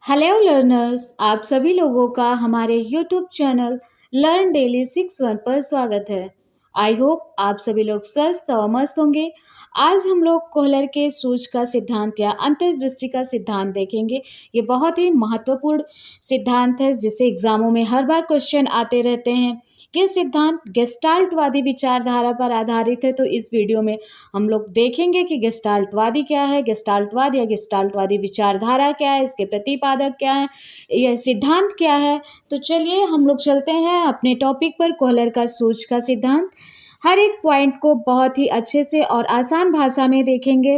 Hello learners, आप सभी लोगों का हमारे यूट्यूब चैनल लर्न डेली 61 पर स्वागत है। आई होप आप सभी लोग स्वस्थ और मस्त होंगे। आज हम लोग कोहलर के सूझ का सिद्धांत या अंतर्दृष्टि का सिद्धांत देखेंगे। ये बहुत ही महत्वपूर्ण सिद्धांत है जिससे एग्जामों में हर बार क्वेश्चन आते रहते हैं। ये सिद्धांत गेस्टाल्टवादी विचारधारा पर आधारित है। तो इस वीडियो में हम लोग देखेंगे कि गेस्टाल्टवादी क्या है, गेस्टाल्टवाद या गेस्टाल्टवादी विचारधारा क्या है, इसके प्रतिपादक क्या है, यह सिद्धांत क्या है। तो चलिए हम लोग चलते हैं अपने टॉपिक पर, कोहलर का सूझ का सिद्धांत। हर एक पॉइंट को बहुत ही अच्छे से और आसान भाषा में देखेंगे।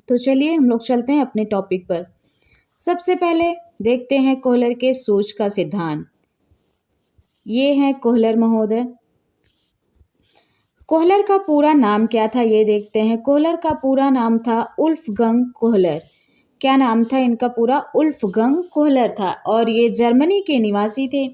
तो चलिए हम लोग चलते हैं अपने टॉपिक पर। सबसे पहले देखते हैं कोहलर के सूझ का सिद्धांत। ये है कोहलर महोदय। कोहलर का पूरा नाम क्या था ये देखते हैं। कोहलर का पूरा नाम था वुल्फगंग कोहलर। क्या नाम था इनका पूरा? वुल्फगंग कोहलर था और ये जर्मनी के निवासी थे।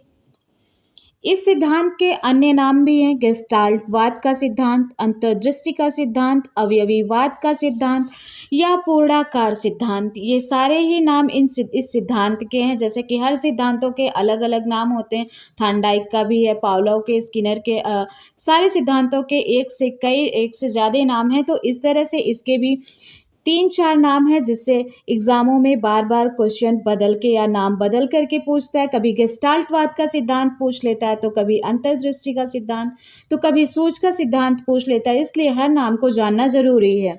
इस सिद्धांत के अन्य नाम भी हैं: गेस्टाल्टवाद का सिद्धांत, अंतर्दृष्टि का सिद्धांत, अवयवीवाद का सिद्धांत या पूर्णाकार सिद्धांत। ये सारे ही नाम इस सिद्धांत के हैं। जैसे कि हर सिद्धांतों के अलग अलग नाम होते हैं। थार्नडाइक का भी है, पावलोव के, स्किनर के, सारे सिद्धांतों के एक से ज़्यादा नाम हैं। तो इस तरह से इसके भी 3-4 नाम है जिससे एग्जामों में बार बार क्वेश्चन बदल के या नाम बदल करके पूछता है। कभी गेस्टाल्टवाद का सिद्धांत पूछ लेता है, तो कभी अंतर्दृष्टि का सिद्धांत, तो कभी सूझ का सिद्धांत पूछ लेता है। इसलिए हर नाम को जानना जरूरी है।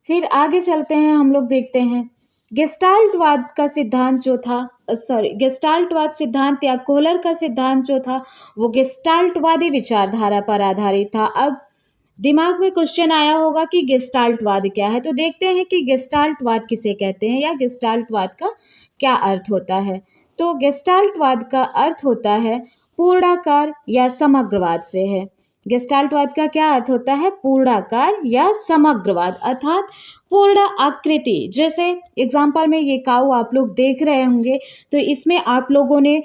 फिर आगे चलते हैं, हम लोग देखते हैं गेस्टाल्टवाद का सिद्धांत जो था, गेस्टाल्टवाद सिद्धांत या कोहलर का सिद्धांत जो था वो गेस्टाल्टवादी विचारधारा पर आधारित था। अब दिमाग में क्वेश्चन आया होगा कि गेस्टाल्टवाद क्या है, तो देखते हैं कि गेस्टाल्टवाद किसे कहते हैं या गेस्टाल्टवाद का क्या अर्थ होता है। तो गेस्टाल्टवाद का अर्थ होता है पूर्णाकार या समग्रवाद से है। गेस्टाल्टवाद का क्या अर्थ होता है? पूर्णाकार या समग्रवाद, अर्थात पूर्ण आकृति। जैसे एग्जाम्पल में ये काऊ आप लोग देख रहे होंगे, तो इसमें आप लोगों ने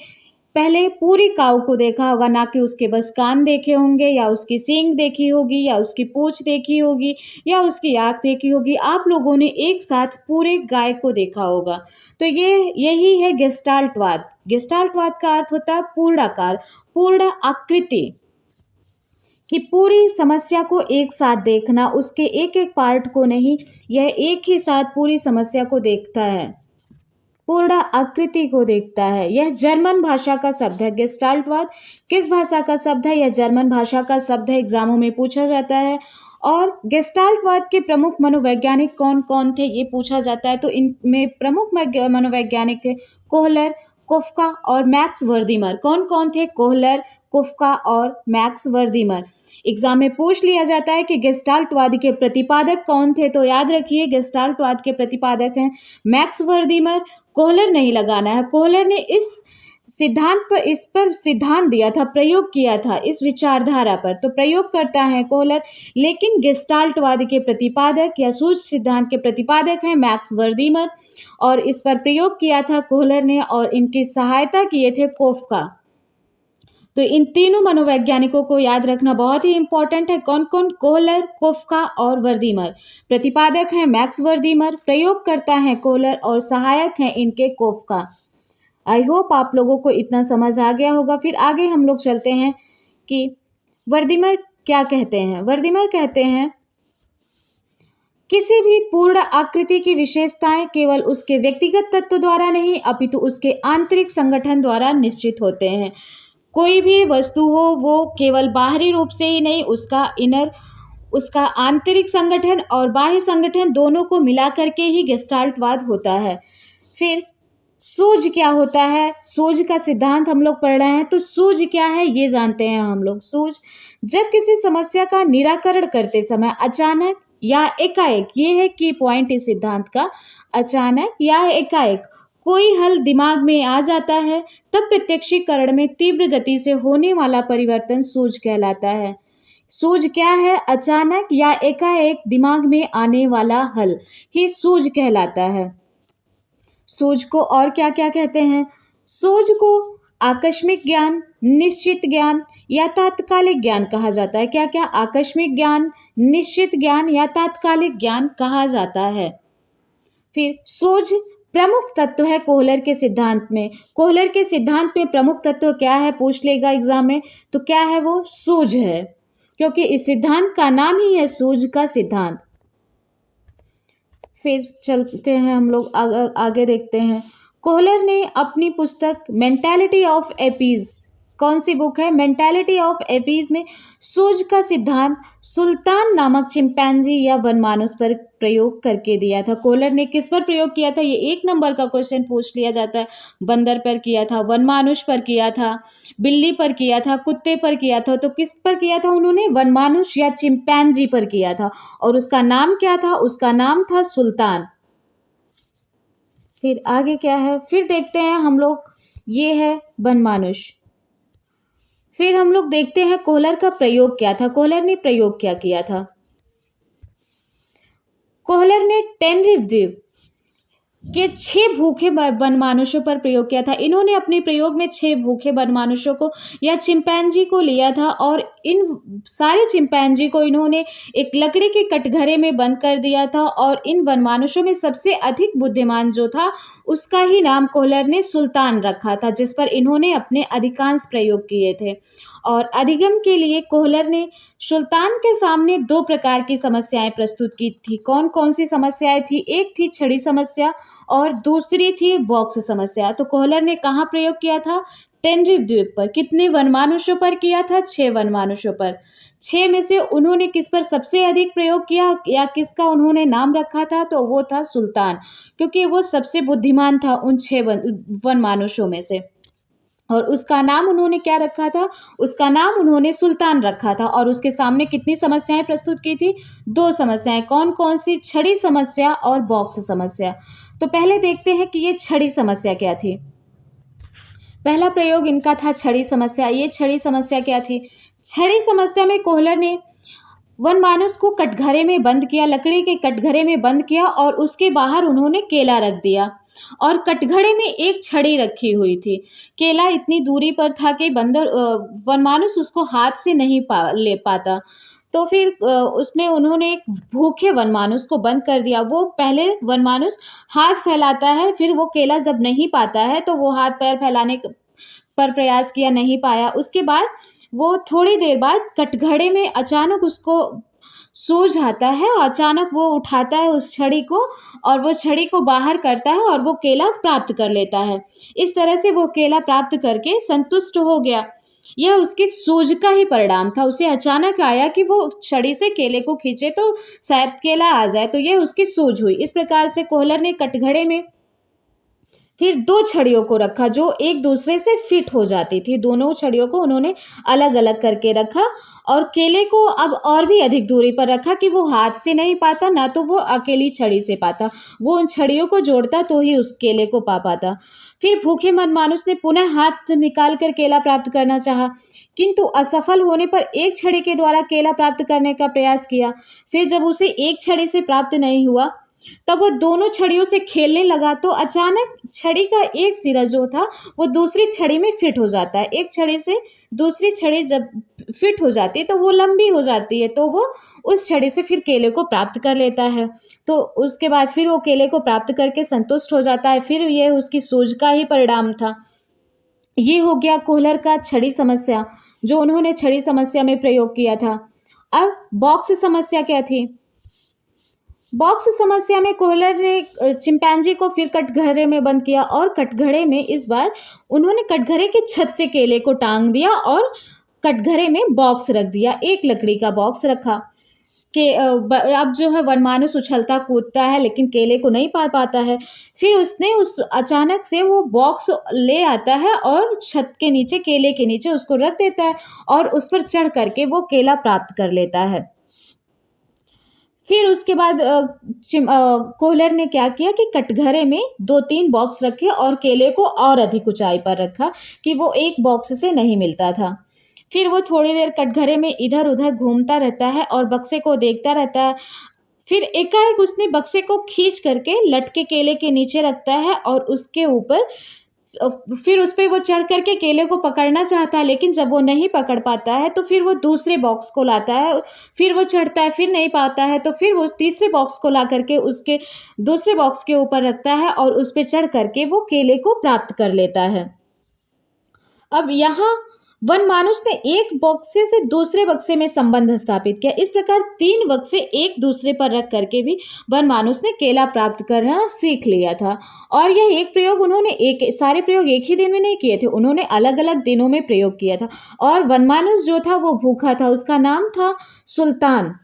पहले पूरी काऊ को देखा होगा, ना कि उसके बस कान देखे होंगे या उसकी सींग देखी होगी या उसकी पूंछ देखी होगी या उसकी आँख देखी होगी। आप लोगों ने एक साथ पूरे गाय को देखा होगा। तो यही है गेस्टाल्टवाद। गेस्टाल्टवाद का अर्थ होता है पूर्णाकार, पूर्ण आकृति, कि पूरी समस्या को एक साथ देखना, उसके एक एक पार्ट को नहीं, यह एक ही साथ पूरी समस्या को देखता है, पूर्ण आकृति को देखता है। यह जर्मन भाषा का शब्द है। गेस्टाल्टवाद किस भाषा का शब्द है? यह जर्मन भाषा का शब्द है, एग्जामों में पूछा जाता है। और गेस्टाल्टवाद के प्रमुख मनोवैज्ञानिक कौन कौन थे ये पूछा जाता है, तो इनमें प्रमुख मनोवैज्ञानिक थे कोहलर, कोफ्का और मैक्स वर्दीमर। कौन कौन थे? कोहलर, कोफ्का और मैक्स वर्दीमर। एग्जाम में पूछ लिया जाता है कि गेस्टाल्टवाद के प्रतिपादक कौन थे, तो याद रखिए गेस्टाल्टवाद के प्रतिपादक हैं मैक्स वर्दीमर। कोहलर नहीं लगाना है। कोहलर ने इस पर सिद्धांत दिया था, प्रयोग किया था इस विचारधारा पर, तो प्रयोग करता है कोहलर। लेकिन गेस्टाल्टवाद के प्रतिपादक या सूझ सिद्धांत के प्रतिपादक हैं मैक्स वर्दीमर, और इस पर प्रयोग किया था कोहलर ने, और इनकी सहायता किए थे कोफ्का। तो इन तीनों मनोवैज्ञानिकों को याद रखना बहुत ही इंपॉर्टेंट है। कौन कौन? कोहलर, कोफ्का और वर्दीमर। प्रतिपादक है मैक्स वर्दीमर, प्रयोग करता है कोहलर और सहायक है इनके कोफ्का। आई होप आप लोगों को इतना समझ आ गया होगा। फिर आगे हम लोग चलते हैं कि वर्दीमर क्या कहते हैं। वर्दीमर कहते हैं किसी भी पूर्ण आकृति की विशेषताएं केवल उसके व्यक्तिगत तत्व द्वारा नहीं अपितु उसके आंतरिक संगठन द्वारा निश्चित होते हैं। कोई भी वस्तु हो वो केवल बाहरी रूप से ही नहीं, उसका आंतरिक संगठन और बाह्य संगठन दोनों को मिला करके ही गेस्टाल्टवाद होता है। फिर सूझ क्या होता है? सूझ का सिद्धांत हम लोग पढ़ रहे हैं, तो सूझ क्या है ये जानते हैं हम लोग। सूझ जब किसी समस्या का निराकरण करते समय अचानक या एकाएक, ये है की पॉइंट इस सिद्धांत का, अचानक या एकाएक कोई हल दिमाग में आ जाता है, तब प्रत्यक्षीकरण में तीव्र गति से होने वाला परिवर्तन सूझ कहलाता है। सूझ क्या है? अचानक या एकाएक दिमाग में आने वाला हल ही सूझ कहलाता है। सूझ को और क्या क्या कहते हैं? सूझ को आकस्मिक ज्ञान, निश्चित ज्ञान या तात्कालिक ज्ञान कहा जाता है। क्या क्या? आकस्मिक ज्ञान, निश्चित ज्ञान या तात्कालिक ज्ञान कहा जाता है। फिर सूझ प्रमुख तत्व है कोहलर के सिद्धांत में। कोहलर के सिद्धांत में प्रमुख तत्व क्या है पूछ लेगा एग्जाम में, तो क्या है वो सूझ है, क्योंकि इस सिद्धांत का नाम ही है सूझ का सिद्धांत। फिर चलते हैं हम लोग आगे देखते हैं। कोहलर ने अपनी पुस्तक मेंटालिटी ऑफ एपीज, कौन सी बुक है, मेंटालिटी ऑफ एपीज में सूझ का सिद्धांत सुल्तान नामक चिंपैंजी या वनमानुष पर प्रयोग करके दिया था। कोहलर ने किस पर प्रयोग किया था, ये 1 नंबर का क्वेश्चन पूछ लिया जाता है। बंदर पर किया था, वनमानुष पर किया था, बिल्ली पर किया था, कुत्ते पर किया था, तो किस पर किया था उन्होंने, वनमानुष या चिंपैंजी पर किया था। और उसका नाम क्या था, उसका नाम था सुल्तान। फिर आगे क्या है, फिर देखते हैं हम लोग, ये है वनमानुष। फिर हम लोग देखते हैं कोहलर का प्रयोग क्या था, कोहलर ने प्रयोग क्या किया था। कोहलर ने टेनरिफ द्वीप के 6 भूखे वनमानुषों पर प्रयोग किया था। इन्होंने अपने प्रयोग में 6 भूखे वनमानुषों को या चिंपैंजी को लिया था और इन सारे चिंपैंजी को इन्होंने एक लकड़ी के कटघरे में बंद कर दिया था और इन वनमानुषों में सबसे अधिक बुद्धिमान जो था उसका ही नाम कोहलर ने सुल्तान रखा था, जिस पर इन्होंने अपने अधिकांश प्रयोग किए थे। और अधिगम के लिए कोहलर ने सुल्तान के सामने 2 प्रकार की समस्याएं प्रस्तुत की थी। कौन कौन सी समस्याएं थी, एक थी छड़ी समस्या और दूसरी थी बॉक्स समस्या। तो कोहलर ने कहाँ प्रयोग किया था, टेनरिफ द्वीप पर। कितने वनमानुषों पर किया था, 6 वनमानुषों पर। 6 में से उन्होंने किस पर सबसे अधिक प्रयोग किया या किसका उन्होंने नाम रखा था, तो वो था सुल्तान, क्योंकि वो सबसे बुद्धिमान था उन 6 वनमानुषों में से। और उसका नाम उन्होंने क्या रखा था, उसका नाम उन्होंने सुल्तान रखा था। और उसके सामने कितनी समस्याएं प्रस्तुत की थी, 2 समस्याएं। कौन कौन सी, छड़ी समस्या और बॉक्स समस्या। तो पहले देखते हैं कि ये छड़ी समस्या क्या थी। पहला प्रयोग इनका था छड़ी समस्या। ये छड़ी समस्या क्या थी, छड़ी समस्या में कोहलर ने वनमानुष को कटघरे में बंद किया, लकड़ी के कटघरे में बंद किया और उसके बाहर उन्होंने केला रख दिया और कटघरे में एक छड़ी रखी हुई थी। केला इतनी दूरी पर था कि वनमानुष उसको हाथ से नहीं ले पाता। तो फिर उसमें उन्होंने एक भूखे वनमानुष को बंद कर दिया। वो पहले वनमानुष हाथ फैलाता है, फिर वो केला जब नहीं पाता है तो वो हाथ पैर फैलाने पर प्रयास किया, नहीं पाया। उसके बाद वो थोड़ी देर बाद कटघरे में अचानक उसको सूझ आता है, अचानक वो उठाता है उस छड़ी को और वो छड़ी को बाहर करता है और वो केला प्राप्त कर लेता है। इस तरह से वो केला प्राप्त करके संतुष्ट हो गया। यह उसकी सूझ का ही परिणाम था। उसे अचानक आया कि वो छड़ी से केले को खींचे तो शायद केला आ जाए, तो यह उसकी सूझ हुई। इस प्रकार से कोहलर ने कटघरे में फिर 2 छड़ियों को रखा जो एक दूसरे से फिट हो जाती थी। दोनों छड़ियों को उन्होंने अलग अलग करके रखा और केले को अब और भी अधिक दूरी पर रखा कि वो हाथ से नहीं पाता, ना तो वो अकेली छड़ी से पाता। वो उन छड़ियों को जोड़ता तो ही उस केले को पा पाता। फिर भूखे मनमानुष ने पुनः हाथ निकाल कर केला प्राप्त करना चाहा, किंतु असफल होने पर एक छड़ी के द्वारा केला प्राप्त करने का प्रयास किया। फिर जब उसे एक छड़ी से प्राप्त नहीं हुआ तब वो दोनों छड़ियों से खेलने लगा, तो अचानक छड़ी का एक सिरा जो था वो दूसरी छड़ी में फिट हो जाता है। एक छड़ी से दूसरी छड़ी जब फिट हो जाती है तो वो लंबी हो जाती है, तो वो उस छड़ी से फिर केले को प्राप्त कर लेता है। तो उसके बाद फिर वो केले को प्राप्त करके संतुष्ट हो जाता है। फिर ये उसकी सूझ का ही परिणाम था। ये हो गया कोहलर का छड़ी समस्या, जो उन्होंने छड़ी समस्या में प्रयोग किया था। अब बॉक्स समस्या क्या थी। बॉक्स समस्या में कोहलर ने चिंपैंजी को फिर कटघरे में बंद किया और कटघरे में इस बार उन्होंने कटघरे की छत से केले को टांग दिया और कटघरे में बॉक्स रख दिया, एक लकड़ी का बॉक्स रखा कि अब जो है वनमानुष उछलता कूदता है लेकिन केले को नहीं पा पाता है। फिर उसने उस अचानक से वो बॉक्स ले आता है और छत के नीचे, केले के नीचे उसको रख देता है और उस पर चढ़ करके वो केला प्राप्त कर लेता है। फिर उसके बाद कोहलर ने क्या किया कि कटघरे में 2-3 बॉक्स रखे और केले को और अधिक ऊंचाई पर रखा कि वो एक बॉक्स से नहीं मिलता था। फिर वो थोड़ी देर कटघरे में इधर उधर घूमता रहता है और बक्से को देखता रहता है। फिर एकाएक उसने बक्से को खींच करके लटके केले के नीचे रखता है और उसके ऊपर फिर उस पे वो चढ़ करके केले को पकड़ना चाहता है, लेकिन जब वो नहीं पकड़ पाता है तो फिर वो दूसरे बॉक्स को लाता है, फिर वो चढ़ता है, फिर नहीं पाता है तो फिर वो तीसरे बॉक्स को ला करके उसके दूसरे बॉक्स के ऊपर रखता है और उस पे चढ़ करके वो केले को प्राप्त कर लेता है। अब यहाँ वनमानुष ने एक बक्से से दूसरे बक्से में संबंध स्थापित किया। इस प्रकार 3 बक्से एक दूसरे पर रख करके भी वनमानुष ने केला प्राप्त करना सीख लिया था। और यह एक प्रयोग उन्होंने सारे प्रयोग एक ही दिन में नहीं किए थे, उन्होंने अलग अलग दिनों में प्रयोग किया था। और वनमानुष जो था वो भूखा था, उसका नाम था सुल्तान।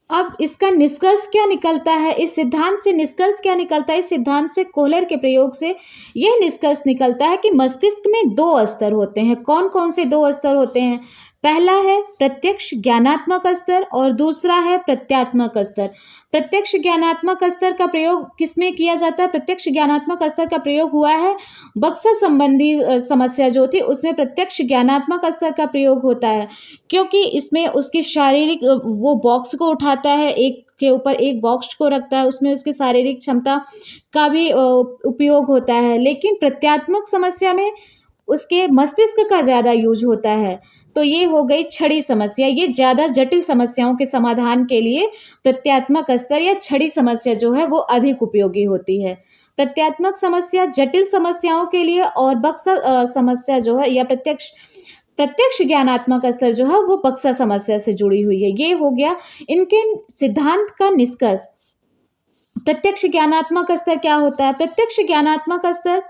अब इसका निष्कर्ष क्या निकलता है, इस सिद्धांत से निष्कर्ष क्या निकलता है, इस सिद्धांत से कोहलर के प्रयोग से यह निष्कर्ष निकलता है कि मस्तिष्क में 2 स्तर होते हैं। कौन कौन से 2 स्तर होते हैं? पहला है प्रत्यक्ष ज्ञानात्मक स्तर और दूसरा है प्रत्यात्मक स्तर। प्रत्यक्ष ज्ञानात्मक स्तर का प्रयोग किसमें किया जाता है? प्रत्यक्ष ज्ञानात्मक स्तर का प्रयोग हुआ है बक्सा संबंधी समस्या जो थी उसमें प्रत्यक्ष ज्ञानात्मक स्तर का प्रयोग होता है, क्योंकि इसमें उसकी शारीरिक वो बॉक्स को उठाता है, एक के ऊपर एक बॉक्स को रखता है, उसमें उसकी शारीरिक क्षमता का भी उपयोग होता है। लेकिन प्रत्यात्मक समस्या में उसके मस्तिष्क का ज़्यादा यूज होता है। तो ये हो गई छड़ी समस्या, ये ज़्यादा जटिल समस्याओं के समाधान के लिए प्रत्यात्मक स्तर या छड़ी समस्या जो है वो अधिक उपयोगी होती है। प्रत्यात्मक समस्या जटिल समस्याओं के लिए और बक्सा समस्या जो है या प्रत्यक्ष ज्ञानात्मक स्तर जो है वो बक्सा समस्या से जुड़ी हुई है। ये हो गया इनके सिद्धांत का निष्कर्ष। प्रत्यक्ष ज्ञानात्मक स्तर क्या होता है? प्रत्यक्ष ज्ञानात्मक स्तर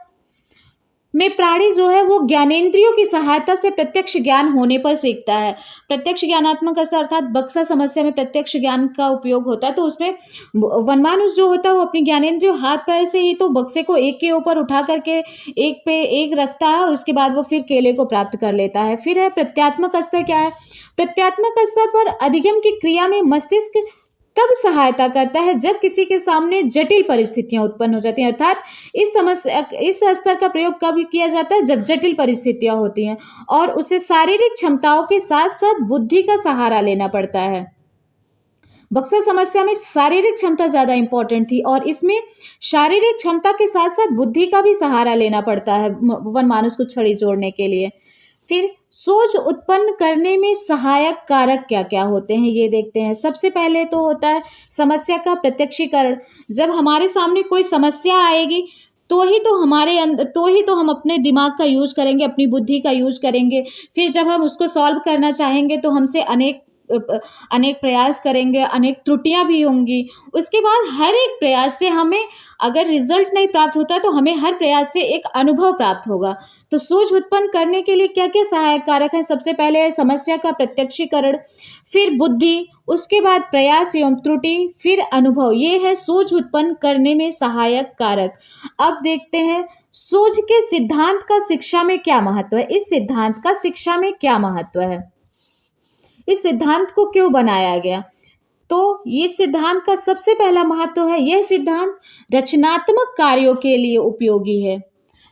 में प्राणी जो है वो ज्ञानेंद्रियों की सहायता से प्रत्यक्ष ज्ञान होने पर सीखता है। प्रत्यक्ष ज्ञानात्मक स्तर अर्थात बक्सा समस्या में प्रत्यक्ष ज्ञान का उपयोग होता है, तो उसमें वनमानुष जो होता है वो अपनी ज्ञानेंद्रियों हाथ पैर से ही तो बक्से को एक के ऊपर उठा करके एक पे एक रखता है, उसके बाद वो फिर केले को प्राप्त कर लेता है। फिर है प्रत्यात्मक स्तर। क्या है? प्रत्यात्मक स्तर पर अधिगम की क्रिया में मस्तिष्क तब सहायता करता है जब किसी के सामने जटिल परिस्थितियां उत्पन्न हो जाती हैं, अर्थात इस स्तर का प्रयोग कब किया जाता है? जब जटिल परिस्थितियां होती हैं और उसे शारीरिक क्षमताओं के साथ साथ बुद्धि का सहारा लेना पड़ता है। बक्सा समस्या में शारीरिक क्षमता ज्यादा इंपॉर्टेंट थी और इसमें शारीरिक क्षमता के साथ साथ बुद्धि का भी सहारा लेना पड़ता है वनमानुष को छड़ी जोड़ने के लिए। फिर सोच उत्पन्न करने में सहायक कारक क्या क्या होते हैं ये देखते हैं। सबसे पहले तो होता है समस्या का प्रत्यक्षीकरण। जब हमारे सामने कोई समस्या आएगी तो ही तो हम अपने दिमाग का यूज करेंगे, अपनी बुद्धि का यूज करेंगे। फिर जब हम उसको सॉल्व करना चाहेंगे तो हमसे अनेक प्रयास करेंगे, अनेक त्रुटियां भी होंगी। उसके बाद हर एक प्रयास से हमें अगर रिजल्ट नहीं प्राप्त होता तो हमें हर प्रयास से एक अनुभव प्राप्त होगा। तो सोच उत्पन्न करने के लिए क्या क्या सहायक कारक है? सबसे पहले है समस्या का प्रत्यक्षीकरण, फिर बुद्धि, उसके बाद प्रयास एवं त्रुटि, फिर अनुभव। ये है सोच उत्पन्न करने में सहायक कारक। अब देखते हैं सोच के सिद्धांत का शिक्षा में क्या महत्व है। इस सिद्धांत का शिक्षा में क्या महत्व है, इस सिद्धांत को क्यों बनाया गया? तो ये सिद्धांत का सबसे पहला महत्व है, यह सिद्धांत रचनात्मक कार्यों के लिए उपयोगी है।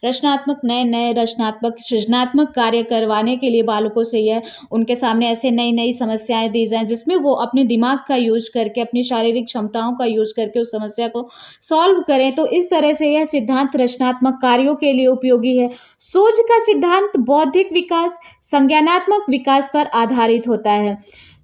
नए नए रचनात्मक सृजनात्मक कार्य करवाने के लिए बालकों से यह उनके सामने ऐसे नई नई समस्याएं दी जाएं जिसमें वो अपने दिमाग का यूज करके, अपनी शारीरिक क्षमताओं का यूज करके उस समस्या को सॉल्व करें। तो इस तरह से यह सिद्धांत रचनात्मक कार्यों के लिए उपयोगी है। सोच का सिद्धांत बौद्धिक विकास, संज्ञानात्मक विकास पर आधारित होता है।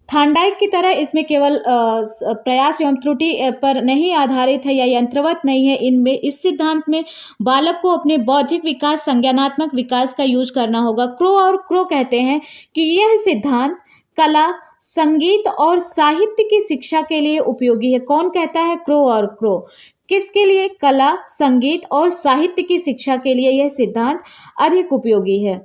थांडाइक की तरह इसमें केवल प्रयास एवं त्रुटि पर नहीं आधारित है या यंत्रवत नहीं है। इनमें इस सिद्धांत में बालक को अपने बौद्धिक विकास, संज्ञानात्मक विकास का यूज करना होगा। क्रो कहते हैं कि यह सिद्धांत कला, संगीत और साहित्य की शिक्षा के लिए उपयोगी है। कौन कहता है? क्रो। किसके लिए? कला, संगीत और साहित्य की शिक्षा के लिए यह सिद्धांत अधिक उपयोगी है।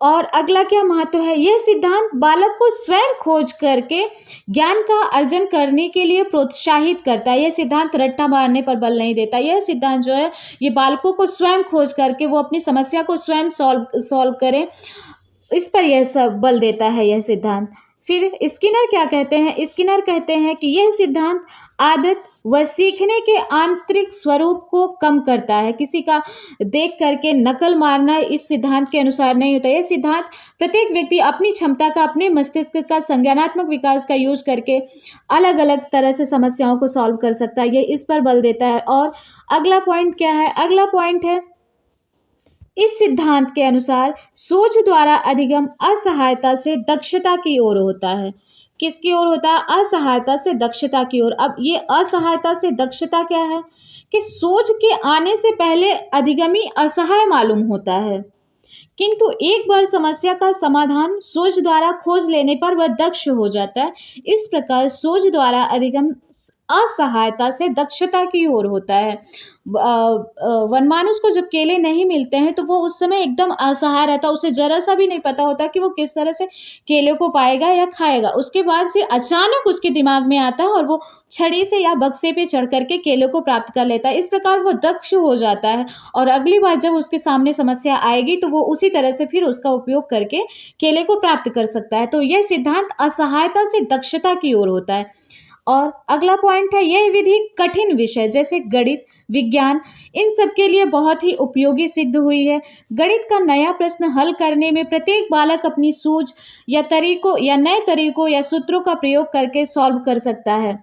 और अगला क्या महत्व है? यह सिद्धांत बालक को स्वयं खोज करके ज्ञान का अर्जन करने के लिए प्रोत्साहित करता है। यह सिद्धांत रट्टा मारने पर बल नहीं देता। यह सिद्धांत जो है ये बालकों को स्वयं खोज करके वो अपनी समस्या को स्वयं सॉल्व करें, इस पर यह सब बल देता है यह सिद्धांत। फिर स्किनर क्या कहते हैं? स्किनर कहते हैं कि यह सिद्धांत आदत, वह सीखने के आंतरिक स्वरूप को कम करता है। किसी का देख करके नकल मारना इस सिद्धांत के अनुसार नहीं होता। यह सिद्धांत प्रत्येक व्यक्ति अपनी क्षमता का, अपने मस्तिष्क का, संज्ञानात्मक विकास का यूज करके अलग अलग तरह से समस्याओं को सॉल्व कर सकता है। यह इस पर बल देता है। और अगला पॉइंट क्या है? अगला पॉइंट है, इस सिद्धांत के अनुसार सोच द्वारा अधिगम असहायता से दक्षता की ओर होता है। किसकी ओर होता है? असहायता से दक्षता की ओर। अब ये असहायता से दक्षता क्या है? कि सोच के आने से पहले अधिगमी असहाय मालूम होता है, किंतु एक बार समस्या का समाधान सोच द्वारा खोज लेने पर वह दक्ष हो जाता है। इस प्रकार सोच द्वारा अधिगम असहायता से दक्षता की ओर होता है। वनमानुष को जब केले नहीं मिलते हैं तो वो उस समय एकदम असहाय रहता है, उसे जरा सा भी नहीं पता होता कि वो किस तरह से केले को पाएगा या खाएगा। उसके बाद फिर अचानक उसके दिमाग में आता है और वो छड़ी से या बक्से पे चढ़ करके केले को प्राप्त कर लेता है। इस प्रकार वो दक्ष हो जाता है और अगली बार जब उसके सामने समस्या आएगी तो वो उसी तरह से फिर उसका उपयोग करके केले को प्राप्त कर सकता है। तो यह सिद्धांत असहायता से दक्षता की ओर होता है। और अगला पॉइंट है, यह विधि कठिन विषय जैसे गणित, विज्ञान, इन सब के लिए बहुत ही उपयोगी सिद्ध हुई है। गणित का नया प्रश्न हल करने में प्रत्येक बालक अपनी सूझ या तरीकों या नए तरीकों या सूत्रों का प्रयोग करके सॉल्व कर सकता है।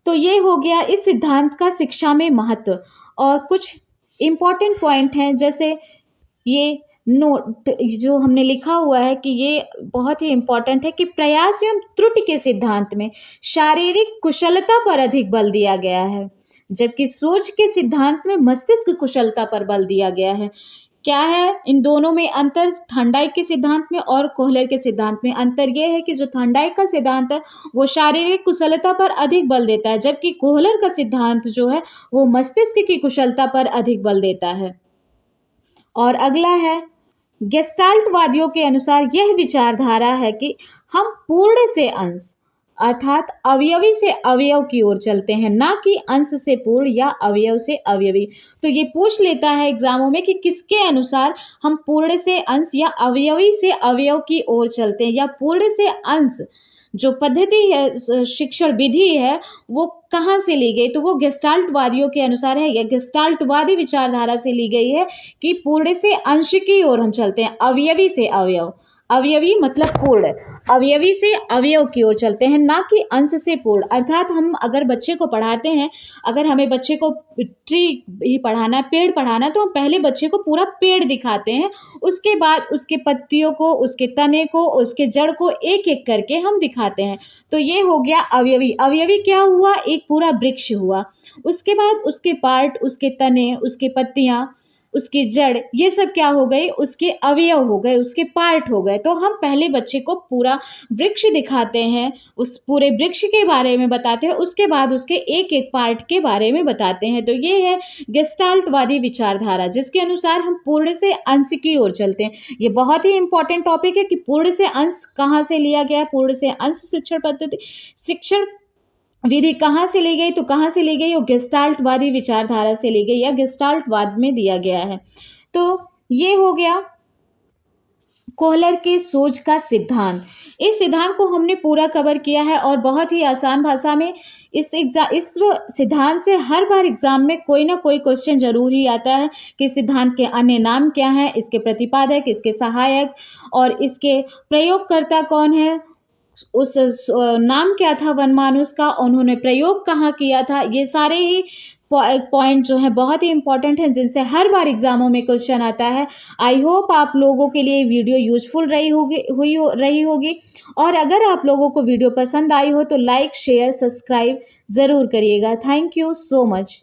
तो ये हो गया इस सिद्धांत का शिक्षा में महत्व। और कुछ इम्पॉर्टेंट पॉइंट हैं, जैसे ये नोट जो हमने लिखा हुआ है कि ये बहुत ही इम्पॉर्टेंट है कि प्रयास एवं त्रुटि के सिद्धांत में शारीरिक कुशलता पर अधिक बल दिया गया है, जबकि सोच के सिद्धांत में मस्तिष्क कुशलता पर बल दिया गया है। क्या है इन दोनों में अंतर? थॉर्नडाइक के सिद्धांत में और कोहलर के सिद्धांत में अंतर यह है कि जो थॉर्नडाइक का सिद्धांत है वो शारीरिक कुशलता पर अधिक बल देता है, जबकि कोहलर का सिद्धांत जो है वो मस्तिष्क की कुशलता पर अधिक बल देता है। और अगला है, गेस्टाल्टवादियों के अनुसार यह विचारधारा है कि हम पूर्ण से अंश अर्थात अवयवी से अवयव की ओर चलते हैं, ना कि अंश से पूर्ण या अवयव से अवयवी। तो ये पूछ लेता है एग्जामों में कि किसके अनुसार हम पूर्ण से अंश या अवयवी से अवयव की ओर चलते हैं, या पूर्ण से अंश जो पद्धति है, शिक्षण विधि है, वो कहाँ से ली गई? तो वो गेस्टाल्टवादियों के अनुसार है, या गेस्टाल्टवादी विचारधारा से ली गई है कि पूर्ण से अंश की ओर हम चलते हैं, अवयवी से अवयव। अवयवी मतलब पूर्ण, अवयवी से अवयव की ओर चलते हैं, ना कि अंश से पूर्ण। अर्थात हम अगर बच्चे को पढ़ाते हैं, अगर हमें बच्चे को ट्री ही पढ़ाना, पेड़ पढ़ाना, तो हम पहले बच्चे को पूरा पेड़ दिखाते हैं, उसके बाद उसके पत्तियों को, उसके तने को, उसके जड़ को एक एक करके हम दिखाते हैं। तो ये हो गया अवयवी। अवयवी क्या हुआ? एक पूरा वृक्ष हुआ। उसके बाद उसके पार्ट, उसके तने, उसके पत्तियां, उसकी जड़, ये सब क्या हो गए? उसके अवयव हो गए, उसके पार्ट हो गए। तो हम पहले बच्चे को पूरा वृक्ष दिखाते हैं, उस पूरे वृक्ष के बारे में बताते हैं, उसके बाद उसके एक एक पार्ट के बारे में बताते हैं। तो ये है गेस्टाल्टवादी विचारधारा, जिसके अनुसार हम पूर्ण से अंश की ओर चलते हैं। ये बहुत ही इंपॉर्टेंट टॉपिक है कि पूर्ण से अंश कहाँ से लिया गया। पूर्ण से अंश शिक्षण पद्धति, शिक्षण विधि कहाँ से ली गई? तो कहाँ से ली गई? वो गेस्टाल्टवादी विचारधारा से ली गई, या गेस्टाल्टवाद में दिया गया है। तो ये हो गया कोहलर के सोच का सिद्धांत। इस सिद्धांत को हमने पूरा कवर किया है और बहुत ही आसान भाषा में। इस सिद्धांत से हर बार एग्जाम में कोई ना कोई क्वेश्चन जरूर ही आता है कि सिद्धांत के अन्य नाम क्या हैं, इसके प्रतिपादक, इसके सहायक और इसके प्रयोगकर्ता कौन है, उस नाम क्या था वनमानुष का, उन्होंने प्रयोग कहाँ किया था। ये सारे ही पॉइंट जो है बहुत ही इंपॉर्टेंट हैं, जिनसे हर बार एग्जामों में क्वेश्चन आता है। आई होप आप लोगों के लिए वीडियो यूजफुल रही होगी। और अगर आप लोगों को वीडियो पसंद आई हो तो लाइक, शेयर, सब्सक्राइब ज़रूर करिएगा। Thank you so much.